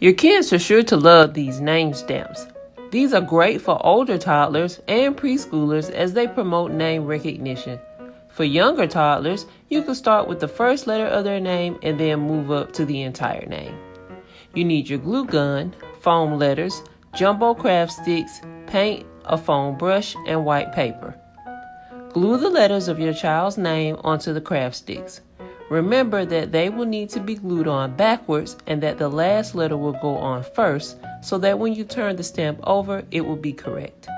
Your kids are sure to love these name stamps. These are great for older toddlers and preschoolers as they promote name recognition. For younger toddlers, you can start with the first letter of their name and then move up to the entire name. You need your glue gun, foam letters, jumbo craft sticks, paint, a foam brush, and white paper. Glue the letters of your child's name onto the craft sticks. Remember that they will need to be glued on backwards and that the last letter will go on first so that when you turn the stamp over, it will be correct.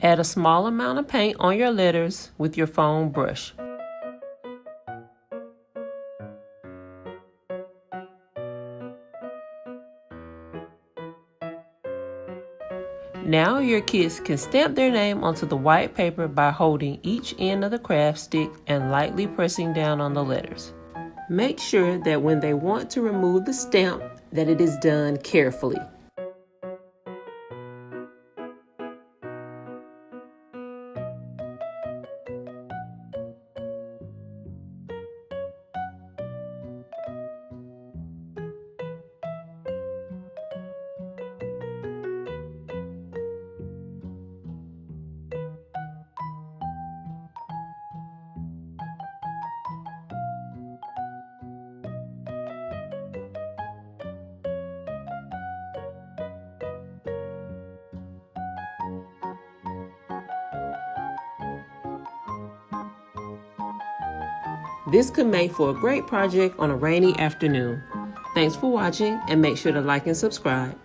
Add a small amount of paint on your letters with your foam brush. Now your kids can stamp their name onto the white paper by holding each end of the craft stick and lightly pressing down on the letters. Make sure that when they want to remove the stamp, that it is done carefully. This could make for a great project on a rainy afternoon. Thanks for watching and make sure to like and subscribe.